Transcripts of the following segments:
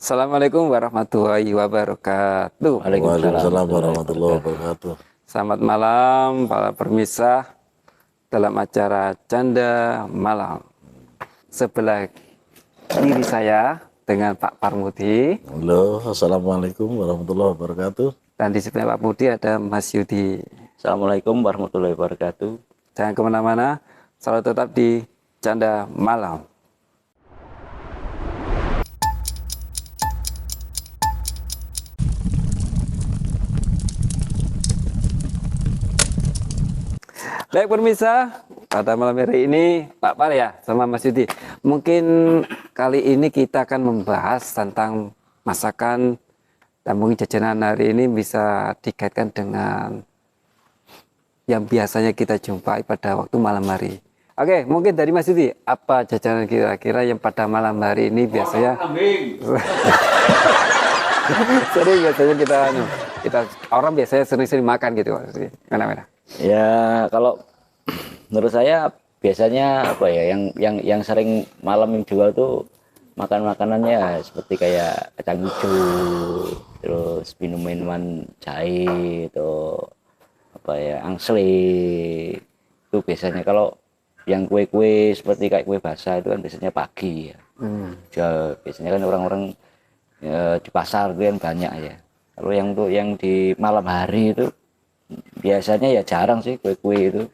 Assalamualaikum warahmatullahi wabarakatuh. Waalaikumsalam warahmatullahi wabarakatuh. Selamat malam para pemirsa dalam acara Canda Malam. Sebelah kiri saya dengan Pak Parmudi Halo, assalamualaikum warahmatullahi wabarakatuh. dan di sebelah Pak Budi ada Mas Yudi. Assalamualaikum warahmatullahi wabarakatuh. Jangan kemana-mana, selalu tetap di Canda Malam. Baik pemirsa, pada malam hari ini Pak Par ya sama Mas Yudi. Mungkin kali ini kita akan membahas tentang masakan dan mungkin jajanan hari ini bisa dikaitkan dengan yang biasanya kita jumpai pada waktu malam hari. Oke, mungkin dari Mas Yudi, apa jajanan kira-kira yang pada malam hari ini biasanya sering biasanya kita orang biasanya sering-sering makan gitu Mas Yudi. Mana-mana? Ya, kalau menurut saya biasanya apa ya yang sering malam yang jual tuh makanannya seperti kayak kacang hijau, terus minuman jahe itu apa ya angsley itu biasanya. Kalau yang kue-kue seperti kayak kue basah itu kan biasanya pagi ya. Jual biasanya kan orang-orang di pasar itu kan banyak ya. Kalau yang di malam hari itu biasanya ya jarang sih kue-kue itu.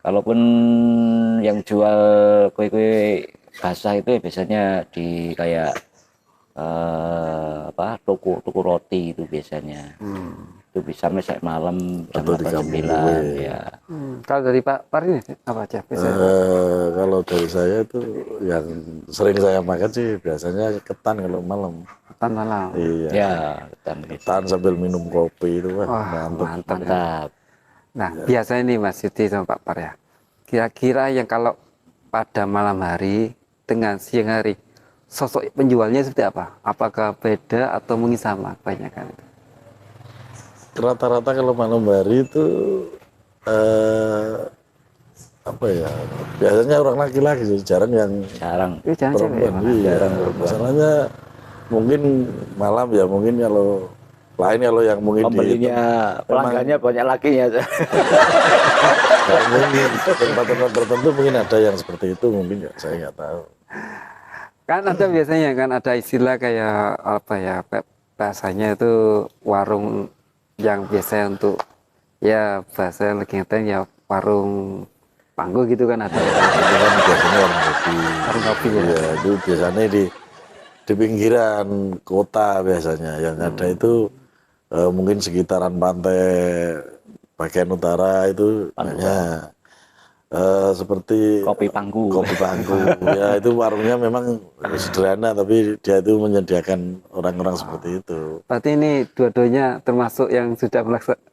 Kalaupun yang jual kue-kue basah itu ya biasanya di kayak toko roti itu biasanya. Itu bisa sampai malam jam Atau di 8, kampung 9 ya. Kalau dari Pak Par ini apa aja biasanya? Kalau dari saya itu yang sering saya makan sih biasanya ketan kalau malam. Ketan malam. Iya. Ya, Ketan sambil minum kopi itu Wah, mantap. mantap. Ya. mantap. Nah, biasanya nih Mas Yudi sama Pak Par ya. Kira-kira yang kalau pada malam hari dengan siang hari, sosok penjualnya seperti apa? Apakah beda atau mungkin sama kebanyakan itu? Rata-rata kalau malam hari itu apa ya? Biasanya orang laki-laki sih, jarang yang Jarang. Itu jangan cewek ya, perempuan. Mas? Iya. Jarang perempuan. Masalahnya mungkin malam ya, mungkin kalau lain kalau yang mungkin Pembelinya pelanggannya banyak lakinya. kalau mungkin tempat-tempat tertentu mungkin ada yang seperti itu, mungkin ya saya nggak tahu. Kan ada biasanya kan ada istilah kayak apa ya, bahasanya itu warung yang biasa untuk ya bahasa yang lagi ngetren ya warung panggung gitu kan ada. Itu kan biasanya warung kopi. Warung kopi ya. Iya, itu biasanya di pinggiran kota biasanya yang ada itu mungkin sekitaran pantai bagian utara itu banyak seperti Kopi pangku. kopi pangku. Ya itu warungnya memang sederhana tapi dia itu menyediakan orang-orang seperti itu. Berarti ini dua-duanya termasuk yang sudah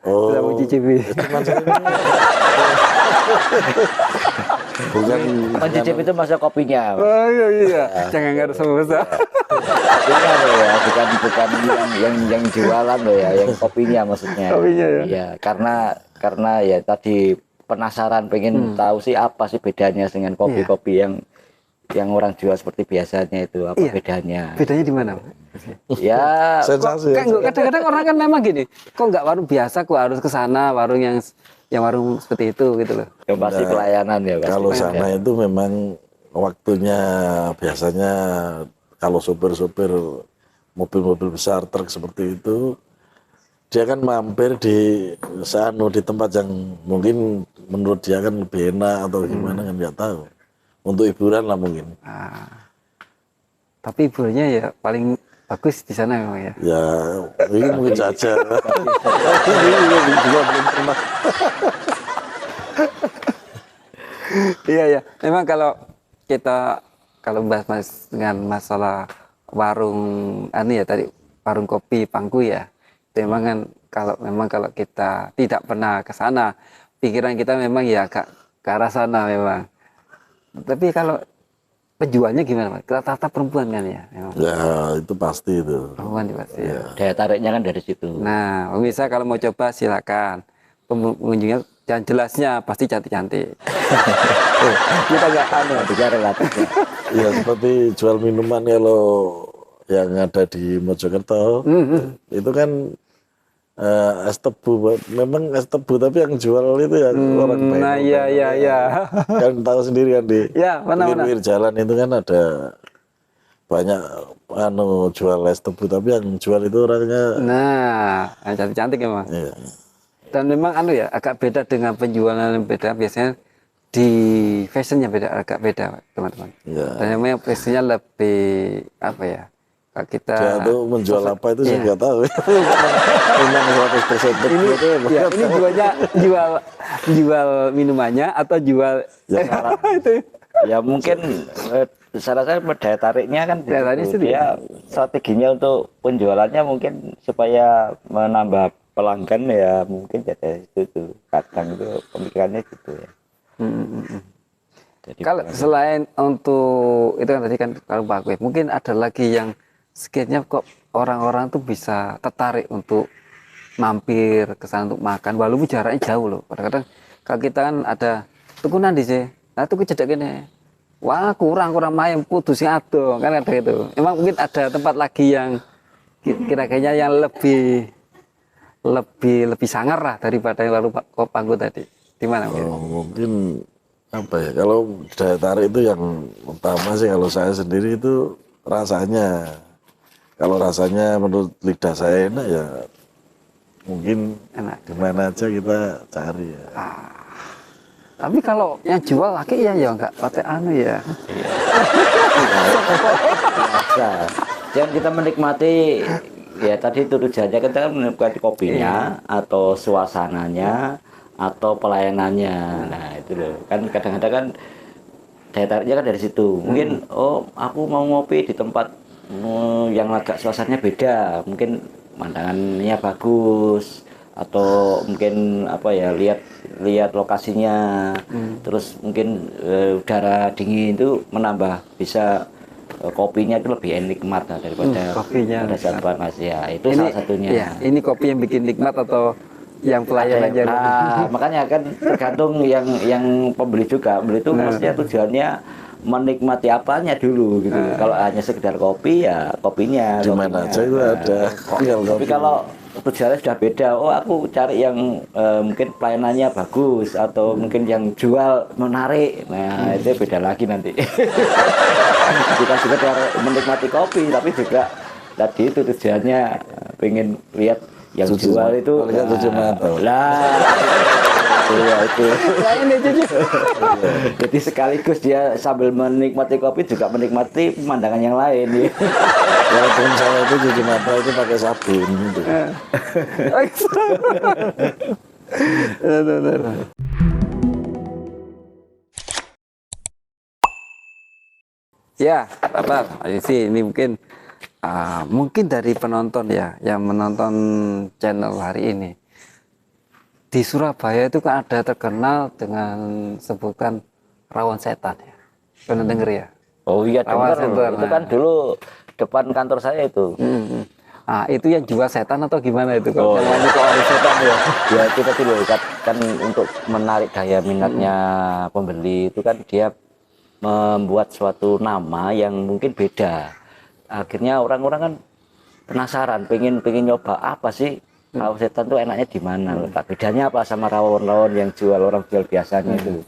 sudah mencicipi. Cuman saya ini bukan Mencicip itu masa kopinya. Oh iya. Jangan nggak ada sama besar. Kopinya loh ya, bukan yang jualan loh ya, yang kopinya maksudnya. Kopinya ya. Iya, karena ya tadi penasaran pengen tahu sih apa sih bedanya dengan kopi-kopi yang orang jual seperti biasanya itu, apa Iya. bedanya. Bedanya di mana? Ya, sensasi. Kan kadang-kadang orang kan memang gini, kok nggak warung biasa, kok harus ke sana warung yang warung seperti itu gitu loh. ya pasti pelayanan ya pasti. Kalau sana itu memang waktunya biasanya kalau sopir-sopir mobil-mobil besar truk seperti itu dia kan mampir di tempat yang mungkin menurut dia kan lebih enak atau gimana kan nggak tahu. Untuk hiburan lah mungkin. Tapi hiburannya ya paling bagus di sana memang ya. Ya ini mungkin saja. Ini juga belum pernah. Iya. Memang kalau kita bahas dengan masalah warung ya tadi warung kopi pangku ya. Itu memang kan kalau kita tidak pernah ke sana, pikiran kita memang ya agak ke arah sana memang. Tapi kalau penjualnya gimana, Pak? Rata-rata perempuan kan ya memang. Ya itu pasti itu. Perempuan pasti ya. Daya tariknya kan dari situ. Nah, pemirsa kalau mau coba silakan. Pengunjungnya yang jelasnya pasti cantik-cantik. Kita nggak bicara relatif. Ya seperti jual minuman kalau yang ada di Mojokerto itu kan es tebu, memang es tebu tapi yang jual itu ya orang baik. Nah, iya. Kan tahu sendiri kan di Ya, mana. pinggir jalan itu kan ada banyak jual es tebu tapi yang jual itu orangnya Nah, yang cantik-cantik emang. iya. Dan memang ya agak beda dengan penjualan yang beda, biasanya di fashionnya agak beda teman-teman. Iya. Dan memang fashionnya lebih apa ya? Kalau kita Dia tuh menjual apa itu saya Iya. nggak tahu. Memang 100% tebu ini itu ya, ini jual minumannya atau jual itu Ya mungkin salah saya daya tariknya kan di Daya tarik situ. situ Dia strateginya untuk penjualannya mungkin supaya menambah pelanggan ya mungkin jadi itu tuh kadang itu pemikirannya gitu ya. Jadi Kalau selain untuk itu kan tadi kan kalau bagus, mungkin ada lagi yang skillnya kok orang-orang tuh bisa tertarik untuk mampir ke sana untuk makan, walaupun jaraknya jauh loh. Kadang-kadang kalau kita kan ada tukunan di sini, nah tuku cedek gini, wah kurang mayem kudu sing ado kan ada gitu. Emang mungkin ada tempat lagi yang kira-kira yang lebih sangar lah daripada yang lalu Panggo tadi. Di mana mungkin? mungkin apa ya, kalau daya tarik itu yang utama sih kalau saya sendiri itu rasanya. Kalau rasanya menurut lidah saya enak ya mungkin Enak. di mana aja kita cari ya. Tapi kalau yang jual laki ya enggak pakai ya. biasa. Dan kita menikmati ya tadi itu tujuannya kita kan menikmati kopinya atau suasananya atau pelayanannya. Nah itu loh kan kadang-kadang kan daya tariknya kan dari situ. Mungkin oh aku mau ngopi di tempat yang agak suasananya beda, mungkin pemandangannya bagus atau mungkin apa ya lihat lokasinya, terus mungkin udara dingin itu menambah bisa kopinya itu lebih nikmat daripada kopinya pada saat panas ya itu salah satunya. Ya, ini kopi yang bikin nikmat atau yang pelayan aja. Nah, makanya kan tergantung yang pembeli juga. Pembeli itu maksudnya tujuannya menikmati apanya dulu gitu. Kalau hanya sekedar kopi ya kopinya. Di mana aja itu ada. Tapi kalau tujuannya sudah beda, oh aku cari yang mungkin pelayanannya bagus atau mungkin yang jual menarik. Nah, itu beda lagi nanti. Bukan sekedar menikmati kopi, tapi juga tadi itu tujuannya pengen lihat yang Cuci jual itu paling nggak cuci mata. lah iya itu. Lain aja Jadi sekaligus dia sambil menikmati kopi juga menikmati pemandangan yang lain ya. Walaupun saya itu cuci mata itu pakai sabun gitu. Ya, apa sih ini mungkin dari penonton ya yang menonton channel hari ini di Surabaya itu kan ada terkenal dengan sebutan rawon setan ya. Pernah denger ya? Oh iya Rawon dengar setan. itu kan dulu depan kantor saya itu. Ah, itu yang jual setan atau gimana itu? Kalau namanya kok ada setan ya? Ya kita dulu kan untuk menarik daya minatnya pembeli itu kan dia membuat suatu nama yang mungkin beda. Akhirnya orang-orang kan penasaran, pengen nyoba apa sih rawon setan tuh enaknya di mana, letak bedanya apa sama rawon-rawon yang orang jual biasanya itu.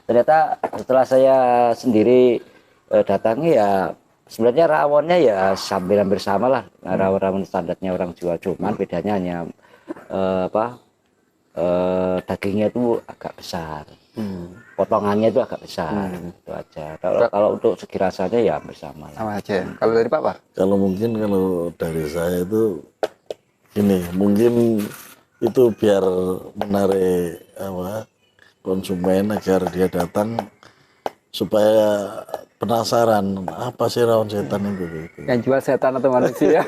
Ternyata setelah saya sendiri datangi ya sebenarnya rawonnya ya hampir sama lah rawon-rawon standarnya orang jual, cuman bedanya hanya dagingnya itu agak besar. Potongannya itu agak besar itu aja. Kalau untuk segi rasanya ya bersama lah. Sama aja. Kalau dari Pak Par? Kalau mungkin kalau dari saya itu ini mungkin itu biar menarik konsumen agar dia datang supaya penasaran apa sih rawon setan itu gitu. Yang jual setan atau manusia?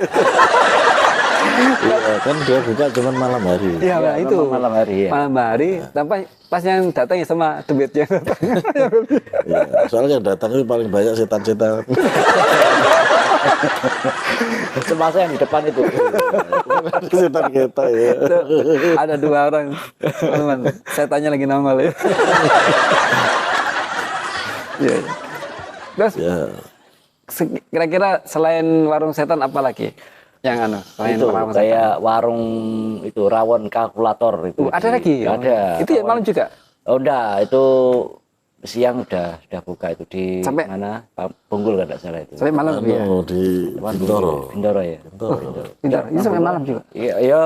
Iya, kan dia buka cuma malam hari. Iya, nah, itu malam hari ya. malam hari. Tapi pas yang datang ya sama duitnya datang. Iya, soalnya yang datang itu paling banyak setan-setan. Semasa yang di depan itu. Setan kita ya. Ada dua orang, teman. Setannya lagi nongol ya. Iya. Terus Ya, kira-kira selain warung setan apa lagi? Yang selain Itu warung kayak warung itu rawon kalkulator itu. ada lagi? Ada. Itu ya malam juga? Oh enggak, itu siang udah buka itu di Sampai- mana? Bungkul kan enggak salah itu. Sampai malam ya? di Bintoro. Bintaro ya. Bentar, ini sampai malam juga? Iya,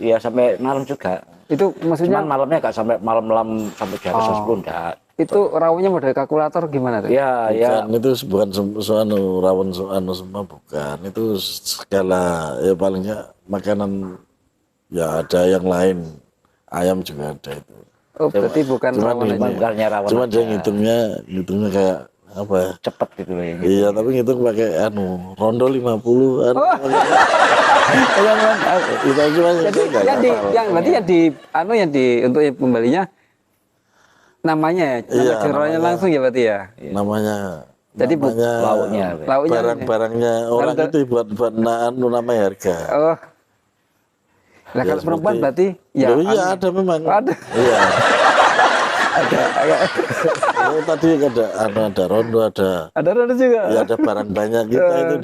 ya sampai malam juga. Itu maksudnya Cuman malamnya enggak sampai malam-malam sampai jam 10 enggak. itu rawonnya model kalkulator gimana tuh? Iya, ya. Bukan, itu bukan rawon semua bukan. Itu segala ya palingnya makanan ya ada yang lain. Ayam juga ada itu. Oh, berarti bukan Cuman rawon aja. Bukannya rawon. Cuma dia aja. ngitungnya kayak apa ya? Cepet gitu loh yang Iya, tapi ngitung pakai rondo 50 Itu cuma Jadi yang berarti yang di untuk yang pembelinya namanya ya, nama Iya, jeroannya namanya. langsung ya berarti ya. namanya Jadi lauknya. Lauknya barang-barangnya orang Barang- itu buat namanya harga. Oh. Nah, Ya, kalau perempuan seperti- berarti ya. Loh, iya ada memang. Ada. Iya. Agak Oh, tadi ada rondo, ada juga. ya ada barang banyak kita itu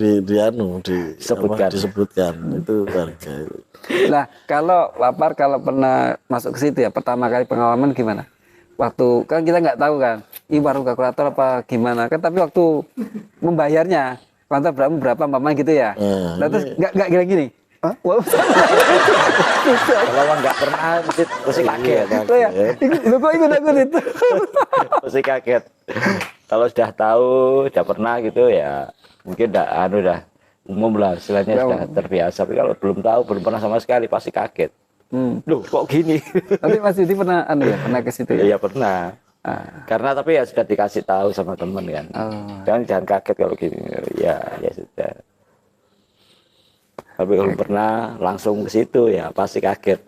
disebutkan itu harga itu. Nah, kalau lapar kalau pernah masuk ke situ ya pertama kali pengalaman gimana? Waktu kan kita nggak tahu kan, ini warung kalkulator apa gimana kan, tapi waktu membayarnya lantas berapa mama gitu ya. Nah, terus nggak gini. Hah? Wow. Kalau nggak pernah mesti kaget. Lo ya, lo kok ikut itu? Mesti kaget. Kalau sudah tahu, sudah pernah gitu ya mungkin udah umum lah, istilahnya sudah terbiasa. Tapi kalau belum tahu, belum pernah sama sekali pasti kaget. Loh, kok gini? Tapi Mas Yudi pernah pernah ke situ ya? Iya pernah. Karena tapi ya sudah dikasih tahu sama teman kan. Jangan kaget kalau gini. Ya sudah. Tapi kalau pernah langsung ke situ ya pasti kaget.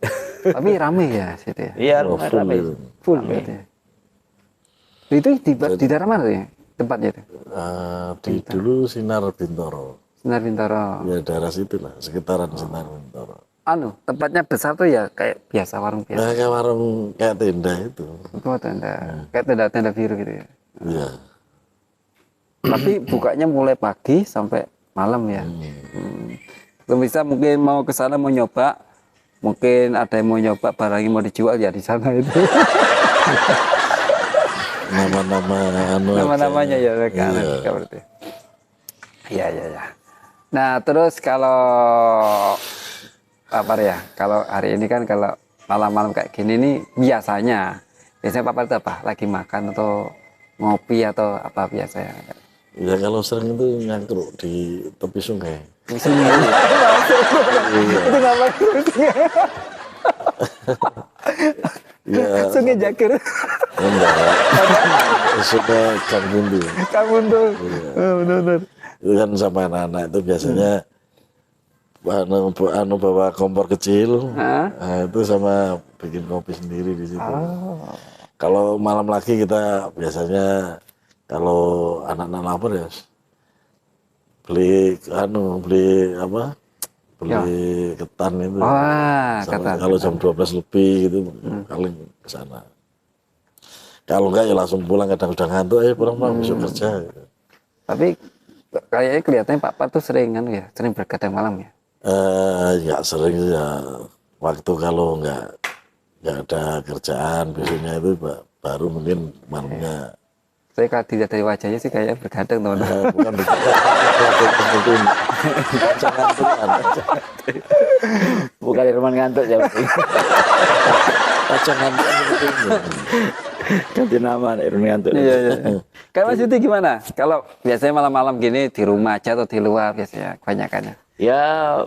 Tapi rame ya situ ya? Iya, full rame. itu. Full berarti. Itu di daerah mana tuh ya tempatnya itu? Dulu Sinar Bintoro. Sinar Bintaro. Ya daerah situ lah, sekitaran Sinar Bintoro. Tempatnya besar tuh ya kayak biasa warung biasa. Nah, kayak warung kayak tenda itu. Oh, kayak tenda biru gitu ya. Iya. Tapi bukanya mulai pagi sampai malam ya. Bisa mungkin mau ke sana mau nyoba, mungkin ada yang mau nyoba barangnya mau dijual ya di sana itu. Nama-namanya ya mereka berarti. Iya. Nah terus kalau apa ya? Kalau hari ini kan kalau malam-malam kayak gini nih biasanya Papa itu apa? Lagi makan atau ngopi atau apa biasanya? Ya kalau sering itu nyangkruk di tepi sungai. Di sini. Itu ngapain? Ya, Sungai Jakir. enggak. Sungai Kambundu. Kamu tuh. Benar. Itu kan sama anak-anak itu biasanya bawa kompor kecil. Nah, itu sama bikin kopi sendiri di situ. Kalau malam lagi kita biasanya kalau anak-anak lapar ya beli ketan itu. Ketan. Kalau jam 12 lebih gitu paling ke sana. Kalau enggak ya langsung pulang, kadang udah ngantuk pulang besok kerja gitu. Tapi kayaknya kelihatannya Pak Par tuh sering kan ya, sering bergadang malam ya. Ya sering ya waktu kalau nggak ada kerjaan besoknya itu baru mungkin malamnya. Saya kalau dilihat dari wajahnya sih kayak bergadang teman-teman. Bukan begitu. Jangan Bukan Irman ngantuk ya. jangan seperti ini. Ganti nama Irman ngantuk. Iya. Kalau Mas Yudi gimana? Kalau biasanya malam-malam gini di rumah aja atau di luar biasanya kebanyakannya? Ya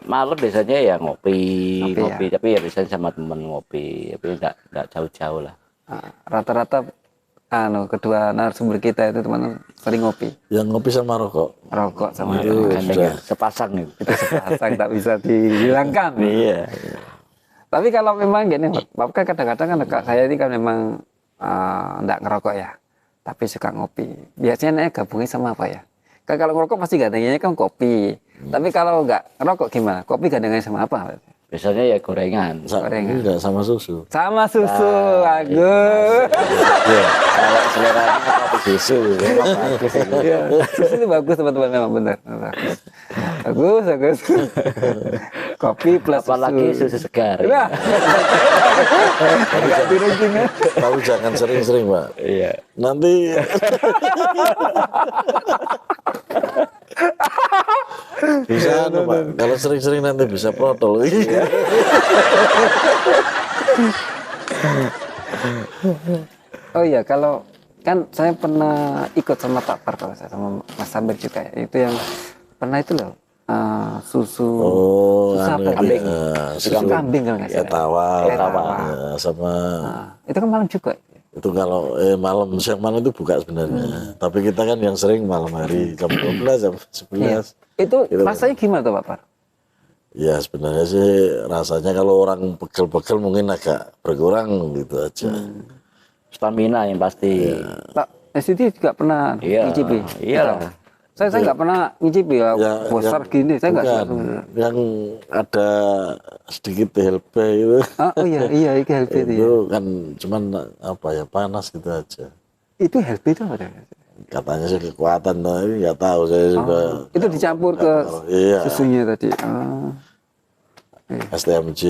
malam biasanya ya ngopi, Ngopi tapi ya biasanya sama temen ngopi, tapi enggak jauh-jauh lah. Rata-rata kedua narasumber kita itu teman-teman sering ngopi, Yang ngopi sama rokok. rokok sama Itu Gandeng sepasang itu. itu sepasang tak bisa dihilangkan. Iya. Tapi kalau memang gini, Bapak kan kadang-kadang kan saya ini kan memang enggak ngerokok ya, tapi suka ngopi. Biasanya gabungnya sama apa ya? Kan kalau ngerokok pasti gandengannya kan kopi. Tapi kalau enggak ngerokok gimana? Kopi gandengannya sama apa? biasanya ya gorengan. Enggak sama susu. Sama susu, bagus. Iya. Kalau selera kopi susu, memang bagus itu. Iya, susu itu bagus teman-teman, memang benar. Bagus, bagus, bagus. Kopi plus Apalagi susu segar. Nah, agak dirunting ya. Tapi jangan sering-sering, Pak. Iya. Nanti bisa Pak. Kalau sering-sering nanti bisa protol. Oh iya, kalau kan saya pernah ikut sama Pak Par, kalau saya sama Mas Samir juga ya. Itu yang pernah itu loh, susu Oh, susu apa? kambing. Susu kambing kalau nggak Ya salah. tawar. Tawar. Ya, sama Nah, itu kan malam juga. itu kalau malam, siang malam itu buka sebenarnya. Tapi kita kan yang sering malam hari jam 12, jam 11. Itu Gitu. rasanya gimana tuh Pak Par? Ya sebenarnya sih rasanya kalau orang pegel-pegel mungkin agak berkurang gitu aja. Stamina yang pasti. Pak SDT juga pernah Iya. ngicipi? Iyalah. Saya nggak pernah ngicipi ya, besar gini, saya nggak bukan, yang ada sedikit THP itu. oh iya, itu HLB itu ya. Itu kan cuman apa ya, panas gitu aja. Itu HLB itu apa? Katanya sih kekuatan, tapi nggak tahu saya juga. Itu dicampur ke Iya, susunya tadi. Oh. STMJ.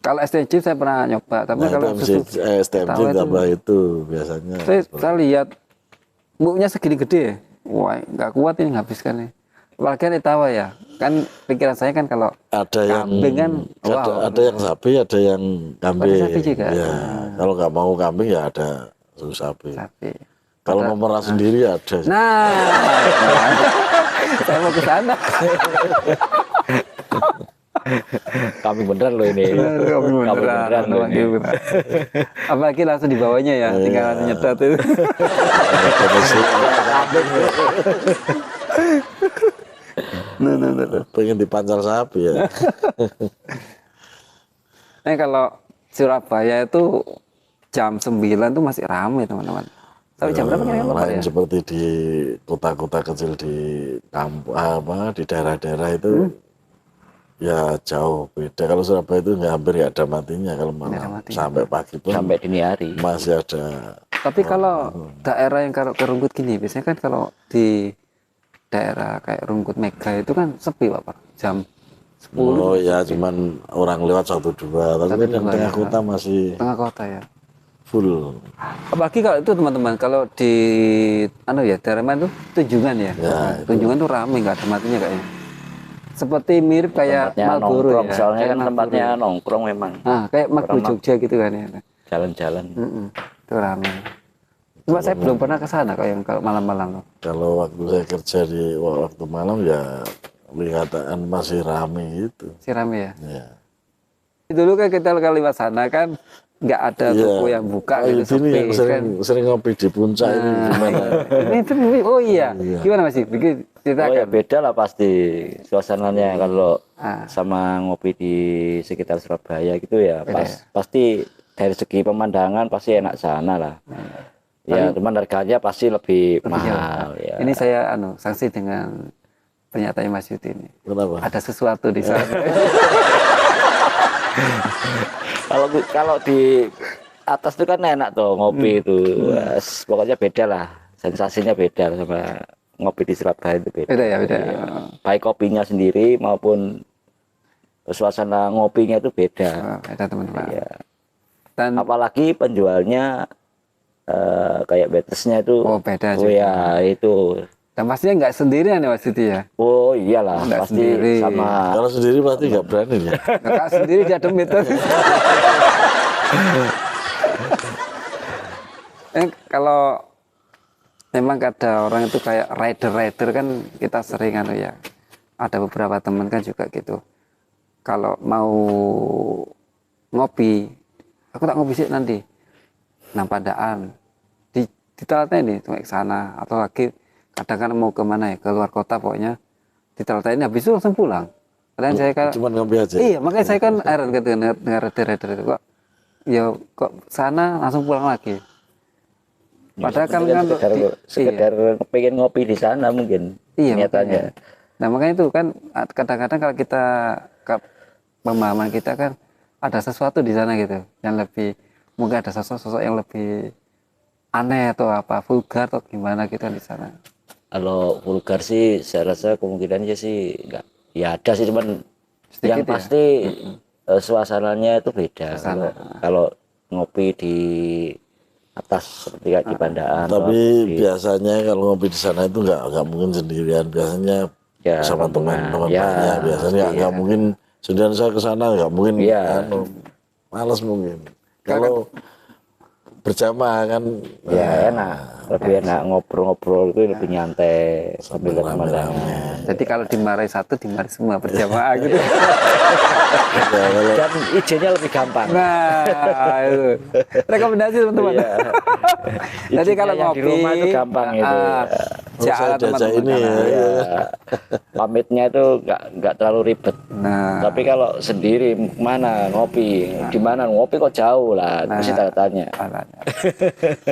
Kalau STJ saya pernah nyoba, tapi Nah, kalau STMJ, susu STMJ tawa itu- tambah itu biasanya. saya lihat buknya segini gede, wah nggak kuat ini nghabiskan nih. Apalagi kan tawa ya, kan pikiran saya kan kalau Ada yang kambing kan, ada yang sapi, ada yang kambing. sapi juga? Ya, kalau nggak mau kambing ya ada susu sapi. sapi. Kalau mau merah sendiri ada. Nah, saya mau ke sana. Kami beneran loh ini. Kami Kami beneran, loh ini. apalagi langsung di bawahnya ya, tinggal nyedot itu. Nah. Pengen dipancal sapi ya. Nah, kalau Surabaya itu jam 9 tuh masih ramai teman-teman. Tapi jam berapa kira-kira Pak, Lain ya? seperti di kota-kota kecil di kampung apa di daerah-daerah itu ya jauh beda. Kalau Surabaya itu nggak, hampir nggak ada matinya kalau malam sampai pagi pun Sampai dini hari. masih ada. Tapi kalau daerah yang kalau ke Rungkut gini, biasanya kan kalau di daerah kayak Rungkut Mega itu kan sepi Pak, jam 10 Oh ya, cuman orang lewat 1-2, tapi kan yang dua, tengah ya. kota masih tengah kota ya. full. Apalagi kalau itu teman-teman, kalau di daerah mana tuh Tunjungan ya. Tunjungan tuh ramai, nggak ada matinya kayaknya. Seperti mirip kayak Tempatnya Marlboro nongkrong, ya. soalnya kayak kan Marlboro. tempatnya nongkrong memang. Ah, kayak Marlboro Jogja gitu kan ya. Jalan-jalan. Itu ramai. Cuma saya belum pernah ke sana kalau malam-malam loh. Kalau waktu saya kerja di waktu malam ya kelihatan masih rame gitu. Si ramai ya. Ya. Dulu kan kita kalau lewat sana kan nggak ada toko yang buka Oh, gitu, ini sepi yang sering, kan. sering ngopi di puncak ini gimana? Oh iya. Gimana Mas? Bikin Oh ceritakan. ya beda lah pasti suasananya kalau Ah. sama ngopi di sekitar Surabaya gitu ya. Pasti dari segi pemandangan pasti enak sana lah. Ya, cuman harganya pasti lebih mahal ya. Ini saya sanksi dengan pernyataan Mas Yudi ini. Kenapa? Ada sesuatu di sana. Kalau di atas itu kan enak tuh ngopi itu. Wes, pokoknya beda lah. Sensasinya beda sama ngopi di Surabaya itu beda. Beda ya, beda. Iya. Baik kopinya sendiri maupun suasana ngopinya itu beda. Beda teman-teman. Iya. Dan Apalagi penjualnya kayak betesnya itu. Oh, beda Oh juga. ya itu. dan pastinya nggak sendirian ya Mas Yudi ya. Oh iyalah Nggak pasti sendiri. sama. Kalau sendiri pasti nggak berani ya. Kakak sendiri dia demit tuh. Kalau memang ada orang itu kayak rider kan kita sering ya. Ada beberapa teman kan juga gitu. Kalau mau ngopi, aku tak ngopi sih nanti. Nang Pandaan di Telaten nih, cuma ke sana atau lagi kadang-kadang mau kemana ya, ke luar kota pokoknya di Telaten habis itu langsung pulang. Kadang saya kan Cuman ngopi aja. iya, makanya saya kan heran gitu dengan rider itu kok ya kok sana langsung pulang lagi. Padahal kan sekedar pengen ngopi di sana mungkin iya, niatannya. makanya. Nah makanya itu kan kadang-kadang kalau kita pemahaman kita kan ada sesuatu di sana gitu yang lebih, mungkin ada sosok-sosok yang lebih aneh atau apa, vulgar atau gimana gitu di sana. Kalau vulgar sih saya rasa kemungkinannya sih enggak. Ya ada sih, cuman Sedikit yang ya? pasti suasananya itu beda. Suasana. Kalau ngopi di atas seperti kayak di Pandaan atau Tapi di biasanya kalau ngopi di sana itu nggak mungkin sendirian. Biasanya ya sama rombongan. teman-teman Ya, banyak. Biasanya nggak mungkin sendirian saya ke sana, nggak mungkin. Iya. Males mungkin. Kalau berjamaah kan ya enak, lebih enak ngobrol-ngobrol itu lebih nyantai sambil lihat pemandangan. Jadi kalau dimarahi satu, dimarahi semua berjamaah gitu. Dan izinnya lebih gampang. Nah, itu rekomendasi teman-teman. Iya. Jadi kalau Izinnya yang ngopi di rumah itu gampang itu. saya jalan diajak teman-teman. ini ya. Ya, pamitnya itu nggak terlalu ribet. Nah, Tapi kalau sendiri mana ngopi, di mana ngopi kok jauh lah, mesti tanya. makanya.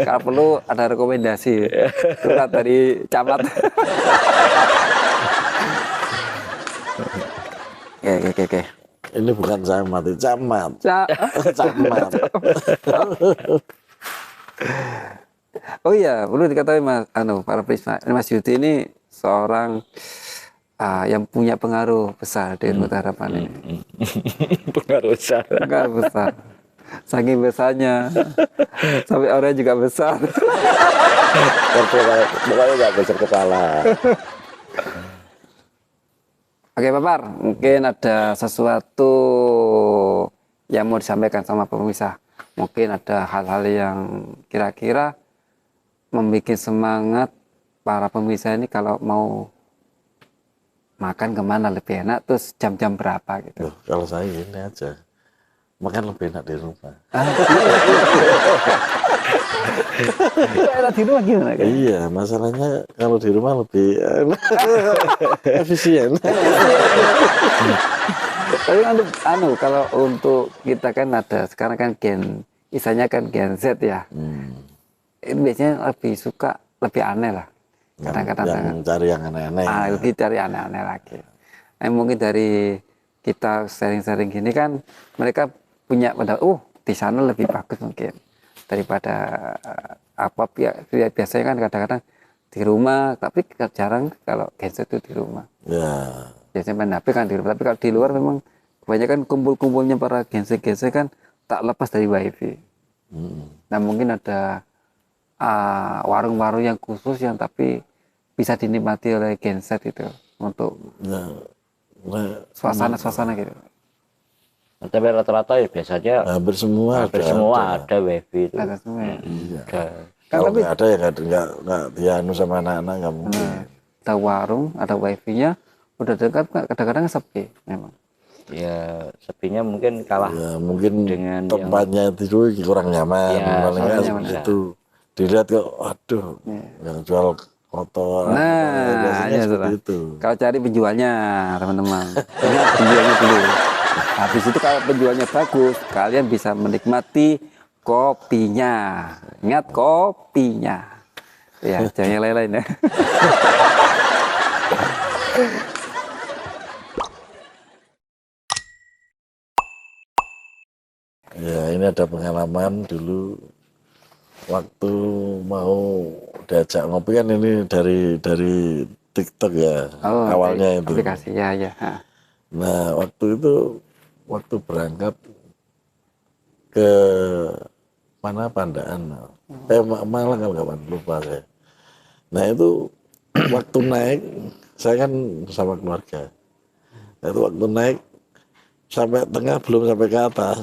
Kalau perlu ada rekomendasi surat dari camat. Oke. Ini bukan camat, itu camat. Ca- Camat. Oh iya, perlu diketahui Mas, para Prisma, Mas Yudi ini seorang yang punya pengaruh besar di Ruta Harapan ini. Pengaruh besar. Pengaruh besar. Saking besarnya, sampai orangnya juga besar. Pokoknya nggak besar kepala. Oke, Papar, mungkin ada sesuatu yang mau disampaikan sama pemirsa. Mungkin ada hal-hal yang kira-kira membuat semangat para pemirsa ini kalau mau makan kemana lebih enak, terus jam-jam berapa gitu. Loh, kalau saya ini aja, makan lebih enak di rumah. Enak di rumah gimana kan? Iya, masalahnya kalau di rumah lebih efisien. Tapi kalau untuk kita kan ada sekarang kan istilahnya kan Gen Z ya. Ini biasanya lebih suka lebih aneh lah. Kadang-kadang yang cari yang aneh-aneh. lebih dari aneh-aneh lagi. Mungkin dari kita sharing-sharing gini kan mereka punya pada di sana lebih bagus mungkin daripada biasanya kan kadang-kadang di rumah, tapi jarang kalau Gen Z itu di rumah. Ya, Biasanya main HP kan di rumah, tapi kalau di luar memang kebanyakan kumpul-kumpulnya para Gen Z kan tak lepas dari WiFi. Nah mungkin ada warung-warung yang khusus yang tapi bisa dinikmati oleh Gen Z itu untuk nah, suasana-suasana gitu. Tapi rata-rata ya biasanya hampir semua ada wifi itu. Ada semua ya. Ada. Kan Kalau tapi nggak ada ya nggak dianu sama anak-anak nggak mungkin. ada warung, ada wifi-nya, udah dekat kadang-kadang sepi memang. Ya sepinya mungkin kalah Ya mungkin dengan tempatnya tidur kurang nyaman, Ya, paling nggak kurang seperti nyaman. itu. Dilihat kok, aduh, yang jual kotor, biasanya Ya, seperti sudah. itu. Kalau cari penjualnya, teman-teman, ingat penjualnya dulu. Habis itu kalau penjualnya bagus, kalian bisa menikmati kopinya. Ingat kopinya. Ya, jangan yang lain-lain ya. Ya ini ada pengalaman dulu waktu mau diajak ngopi kan ini dari TikTok ya awalnya itu. Aplikasi ya. Nah waktu berangkat ke mana Pandaan, Malang kalau kapan lupa saya. Nah itu waktu naik saya kan bersama keluarga. Nah, itu waktu naik sampai tengah belum sampai ke atas,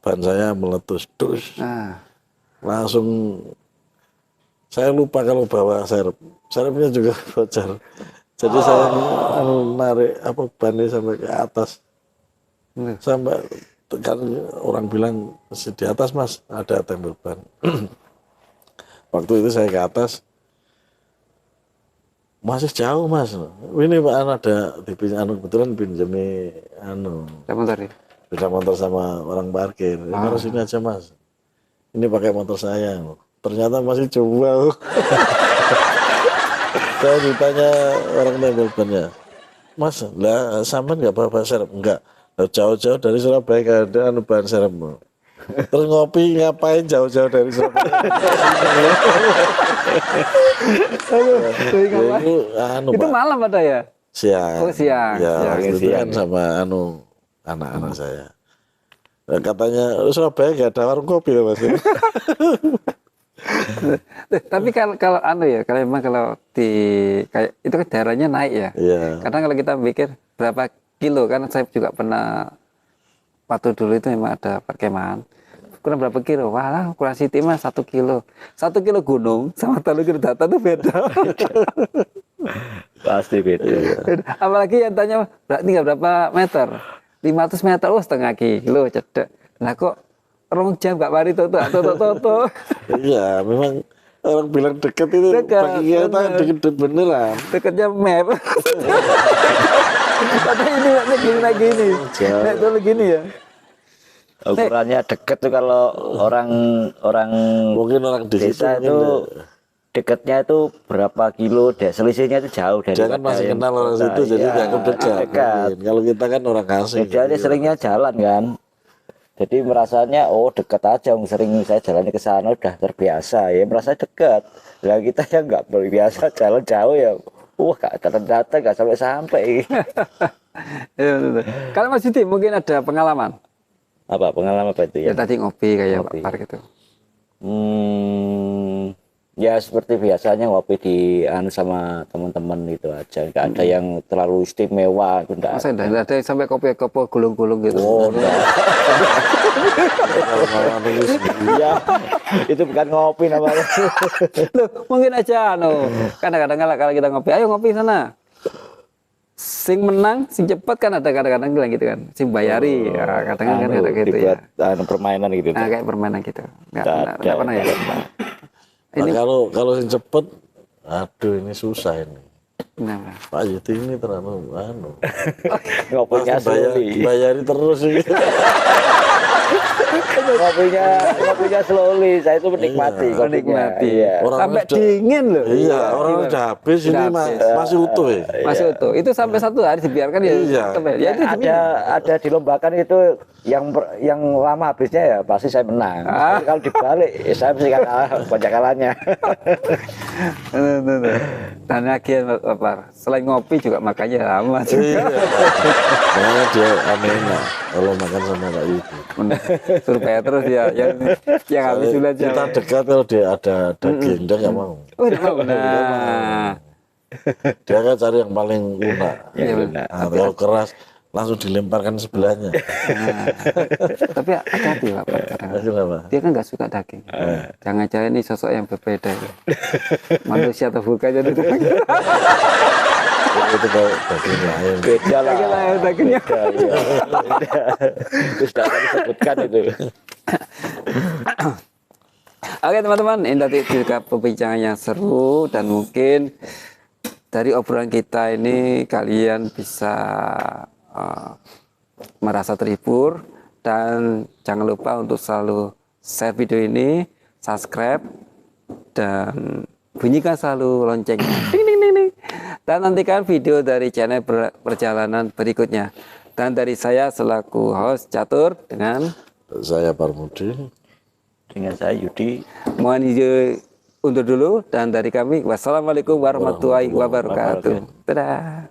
ban saya meletus dus. Langsung saya lupa kalau bawa serepnya juga bocor. Jadi saya narik bannya sampai ke atas, sampai kan orang bilang di atas mas ada tempel ban. Waktu itu saya ke atas masih jauh mas. Ini pak ada kebetulan pinjami sepeda motor sama orang parkir. Harus sini aja mas. Ini pakai motor saya. Ternyata masih jauh. Saya ditanya orang tempel bannya, mas, lah sampean nggak bawa serep? Enggak. Jauh-jauh dari Surabaya gak ada anu bahan serep. Terus ngopi ngapain jauh-jauh dari Surabaya? Ya, itu anu Itu Pak, malam ada ya? siang. Oh, siang. Ya, Siang, waktu itu siang, kan sama anu anak-anak saya. Nah, katanya Surabaya gak ada warung kopi loh Mas. Tapi kalau anu ya, kalau memang kalau di kayak itu kan daerahnya naik ya. Iya. Kadang kalau kita mikir berapa kilo kan saya juga pernah waktu dulu itu memang ada perkemahan. Kurang berapa kilo? Wah, ukuran Siti mah 1 kilo. 1 kilo gunung sama 3 kilo data itu beda. Pasti beda. Apalagi yang tanya tinggal berapa meter? 500 meter, oh setengah kilo cedek. Nah kok 2 jam gak mari toto. Iya, memang orang bilang dekat itu Dekat, bagi kita bener. deket beneran. Dekatnya map. Katanya ini naik gini naik gini. Naik dulu gini ya. Ukurannya deket tuh kalau orang Mungkin orang di situ desa mungkin itu dekatnya itu berapa kilo, selisihnya itu jauh dari dia kan masih kenal orang situ jadi dianggap dekat. Mungkin. Kalau kita kan orang asing. Dia seringnya jalan kan. Jadi merasanya oh dekat aja, sering saya jalannya ke sana udah terbiasa ya merasa dekat. Lah kita yang nggak terbiasa jalan jauh ya, ternyata nggak sampai. Ya, betul. Kalau Mas Yudi mungkin ada pengalaman. Apa pengalaman apa itu Ya, ya? tadi ngopi kayak Ngopi. Pak Par gitu. Ya seperti biasanya ngopi di sama teman-teman gitu aja, nggak ada yang terlalu istimewa, itu enggak. Masa enggak ada yang sampai kopi-kopi gulung-gulung gitu. Oh, enggak. Iya, itu bukan ngopi namanya. Loh, mungkin aja kadang-kadang kalau kita ngopi, ayo ngopi sana. Sing menang, sing cepat kan ada kadang-kadang bilang gitu kan. Sing bayari, ya, kadang-kadang kan ada gitu ya. Dibuat permainan gitu. Nah, kayak permainan gitu. Nggak Enggak pernah ya. Nah, Ini kalau yang cepet, aduh ini susah ini. nah, Pak Yudi ini terlalu Ngopinya slowly. bayari terus ini. ngopinya slowly. Saya itu menikmati. Iya, menikmati. Iya. Orang Sampai udah- dingin loh. Iya, orang udah habis ini Udah habis. masih utuh ya. Masih utuh. Itu sampai 1 hari dibiarkan ya. Iya. tetap ya. Ya, itu ada dilombakan itu yang lama habisnya ya pasti saya menang. Ah. Kalau dibalik ya saya mesti kalah banyak kalahnya. Dan lagi apa? Selain ngopi juga makanya lama Iya. juga. Makanya dia enak kalau makan sama Pak Yudi. Surabaya terus ya. Yang habis dulu aja. Kita dekat kalau dia ada daging dia nggak mau. Oh, udah mau. Nah. Dia kan cari yang paling lunak. Iya, benar. Nah, kalau keras langsung dilemparkan sebelahnya. Nah, tapi hati-hati Pak. Kadang-kadang. Masih apa? Dia kan nggak suka daging. Jangan-jangan ini sosok yang berbeda. Ya. Manusia atau bukan jadi Itu kalau daging lain. Beda lah. Daging lain, dagingnya. Beda, iya. Itu sudah akan disebutkan itu. Oke teman-teman, ini tadi juga perbincangan yang seru dan mungkin dari obrolan kita ini kalian bisa merasa terhibur dan jangan lupa untuk selalu share video ini, subscribe dan bunyikan selalu loncengnya. Ding, ding, ding, ding. Dan nantikan video dari channel perjalanan berikutnya. Dan dari saya selaku host Catur dengan Saya Parmudi. Dengan saya Yudi. mohon izin undur dulu dan dari kami wassalamualaikum warahmatullahi wabarakatuh. Dadah.